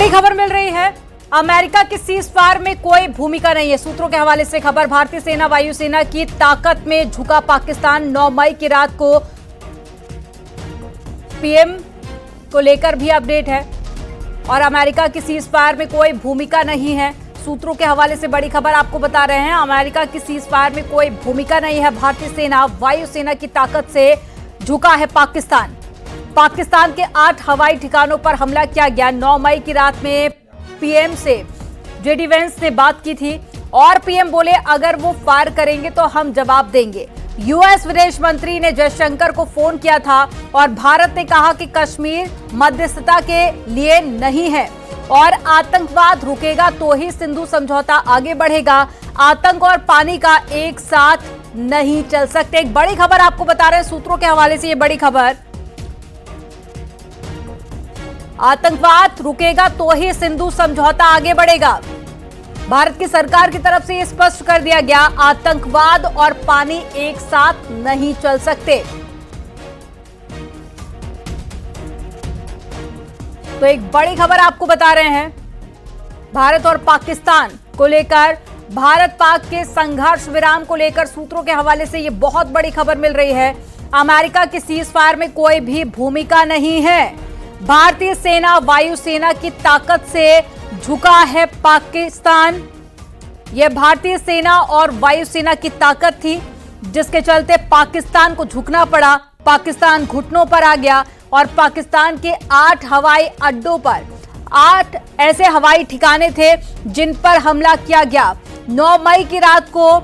बड़ी खबर मिल रही है, अमेरिका की सीज़फायर में कोई भूमिका नहीं है। सूत्रों के हवाले से खबर, भारतीय सेना वायुसेना की ताकत में झुका पाकिस्तान। 9 मई की रात को पीएम को लेकर भी अपडेट है और अमेरिका की सीज़फायर में कोई भूमिका नहीं है। सूत्रों के हवाले से बड़ी खबर आपको बता रहे हैं, अमेरिका की सीज़फायर में कोई भूमिका नहीं है। भारतीय सेना वायुसेना की ताकत से झुका है पाकिस्तान। पाकिस्तान के 8 हवाई ठिकानों पर हमला किया गया। 9 मई की रात में पीएम से जेडी वेंस ने बात की थी और पीएम बोले अगर वो फायर करेंगे तो हम जवाब देंगे। यूएस विदेश मंत्री ने जयशंकर को फोन किया था और भारत ने कहा कि कश्मीर मध्यस्थता के लिए नहीं है और आतंकवाद रुकेगा तो ही सिंधु समझौता आगे बढ़ेगा। आतंक और पानी का एक साथ नहीं चल सकते। एक बड़ी खबर आपको बता रहे हैं सूत्रों के हवाले से, ये बड़ी खबर, आतंकवाद रुकेगा तो ही सिंधु समझौता आगे बढ़ेगा। भारत की सरकार की तरफ से यह स्पष्ट कर दिया गया, आतंकवाद और पानी एक साथ नहीं चल सकते। तो एक बड़ी खबर आपको बता रहे हैं, भारत और पाकिस्तान को लेकर, भारत पाक के संघर्ष विराम को लेकर सूत्रों के हवाले से यह बहुत बड़ी खबर मिल रही है। अमेरिका की सीज़फायर में कोई भी भूमिका नहीं है। भारतीय सेना वायुसेना की ताकत से झुका है पाकिस्तान। यह भारतीय सेना और वायुसेना की ताकत थी जिसके चलते पाकिस्तान को झुकना पड़ा। पाकिस्तान घुटनों पर आ गया और पाकिस्तान के 8 हवाई अड्डों पर 8 ऐसे हवाई ठिकाने थे जिन पर हमला किया गया। 9 मई की रात को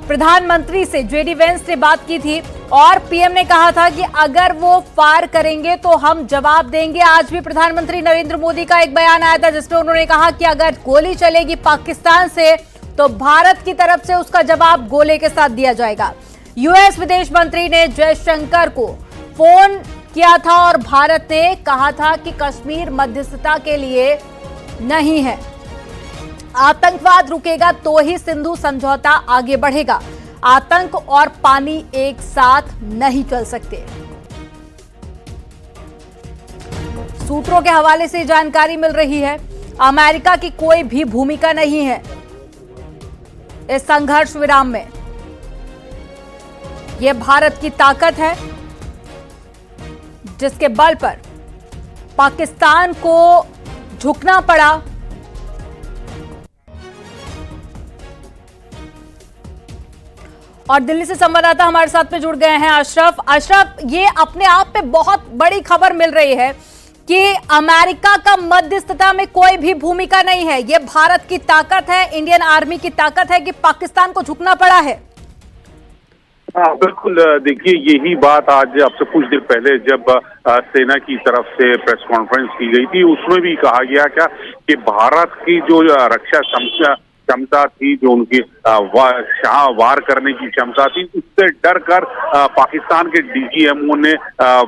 प्रधानमंत्री से जेडी वेंस ने बात की थी और पीएम ने कहा था कि अगर वो फायर करेंगे तो हम जवाब देंगे। आज भी प्रधानमंत्री नरेंद्र मोदी का एक बयान आया था जिसमें उन्होंने कहा कि अगर गोली चलेगी पाकिस्तान से तो भारत की तरफ से उसका जवाब गोले के साथ दिया जाएगा। यूएस विदेश मंत्री ने जयशंकर को फोन किया था और भारत ने कहा था कि कश्मीर मध्यस्थता के लिए नहीं है, आतंकवाद रुकेगा तो ही सिंधु समझौता आगे बढ़ेगा। आतंक और पानी एक साथ नहीं चल सकते। सूत्रों के हवाले से जानकारी मिल रही है, अमेरिका की कोई भी भूमिका नहीं है इस संघर्ष विराम में। यह भारत की ताकत है जिसके बल पर पाकिस्तान को झुकना पड़ा। और दिल्ली से संवाददाता हमारे साथ में जुड़ गए हैं अशरफ। अशरफ, ये अपने आप पे बहुत बड़ी खबर मिल रही है कि अमेरिका का मध्यस्थता में कोई भी भूमिका नहीं है। ये भारत की ताकत है, इंडियन आर्मी की ताकत है कि पाकिस्तान को झुकना पड़ा है। हाँ बिल्कुल, देखिए यही बात आज आपसे कुछ देर पहले जब सेना की तरफ से प्रेस कॉन्फ्रेंस की गई थी उसमें भी कहा गया क्या कि भारत की जो रक्षा क्षमता थी, जो उनकी वार करने की क्षमता थी, उससे डर कर पाकिस्तान के डीजीएमओ ने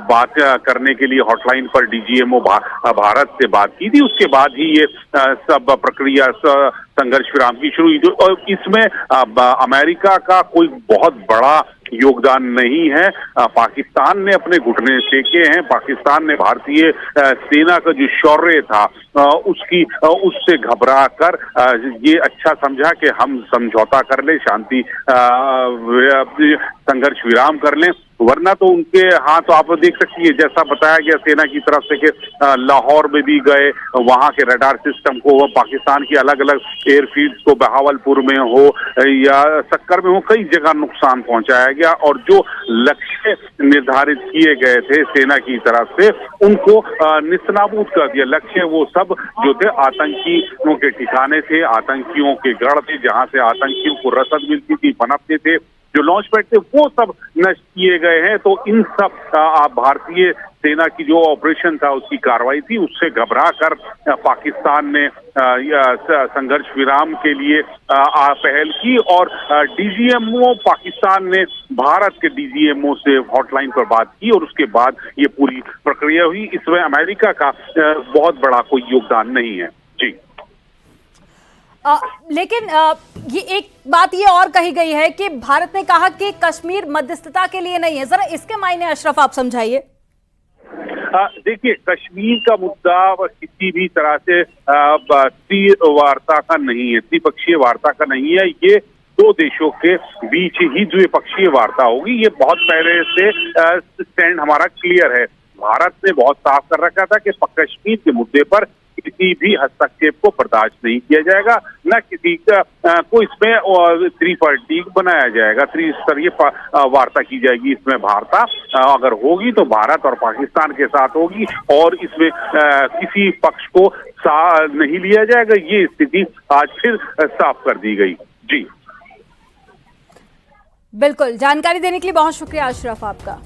बात करने के लिए हॉटलाइन पर डीजीएमओ भारत से बात की थी। उसके बाद ही ये सब प्रक्रिया संघर्ष विराम की शुरू हुई और इसमें अमेरिका का कोई बहुत बड़ा योगदान नहीं है। पाकिस्तान ने अपने घुटने टेके हैं। पाकिस्तान ने भारतीय सेना का जो शौर्य था उससे घबरा कर ये अच्छा समझा कि हम समझौता कर ले, शांति संघर्ष विराम कर लें, वरना तो उनके हाथ आप देख सकती है जैसा बताया गया सेना की तरफ से कि लाहौर में भी गए, वहां के रडार सिस्टम को, पाकिस्तान की अलग अलग एयरफील्ड्स को बहावलपुर में हो या सक्कर में हो, कई जगह नुकसान पहुंचाया गया और जो लक्ष्य निर्धारित किए गए थे सेना की तरफ से उनको निस्नाबूद कर दिया। लक्ष्य वो सब जो थे आतंकियों के ठिकाने थे, आतंकियों के गढ़ थे, जहां से आतंकियों को रसद मिलती थी, पनपते थे, जो लॉन्च पैड थे, वो सब नष्ट किए गए हैं। तो इन सब भारतीय सेना की जो ऑपरेशन था उसकी कार्रवाई थी, उससे घबरा कर पाकिस्तान ने संघर्ष विराम के लिए पहल की और डीजीएमओ पाकिस्तान ने भारत के डीजीएमओ से हॉटलाइन पर बात की और उसके बाद ये पूरी प्रक्रिया हुई। इसमें अमेरिका का बहुत बड़ा कोई योगदान नहीं है। जी लेकिन ये एक बात ये और कही गई है कि भारत ने कहा कि कश्मीर मध्यस्थता के लिए नहीं है। जरा इसके मायने अशरफ आप समझाइए। देखिए, कश्मीर का मुद्दा किसी भी तरह से वार्ता का नहीं है, द्विपक्षीय वार्ता का नहीं है। ये दो देशों के बीच ही द्विपक्षीय वार्ता होगी। ये बहुत पहले से स्टैंड हमारा क्लियर है। भारत ने बहुत साफ कर रखा था कि कश्मीर के मुद्दे पर किसी भी हस्तक्षेप को बर्दाश्त नहीं किया जाएगा, न किसी का को इसमें त्रिपार्टी बनाया जाएगा, त्रिस्तरीय वार्ता की जाएगी। इसमें वार्ता अगर होगी तो भारत और पाकिस्तान के साथ होगी और इसमें किसी पक्ष को नहीं लिया जाएगा। ये स्थिति आज फिर साफ कर दी गई। जी बिल्कुल, जानकारी देने के लिए बहुत शुक्रिया अशरफ आपका।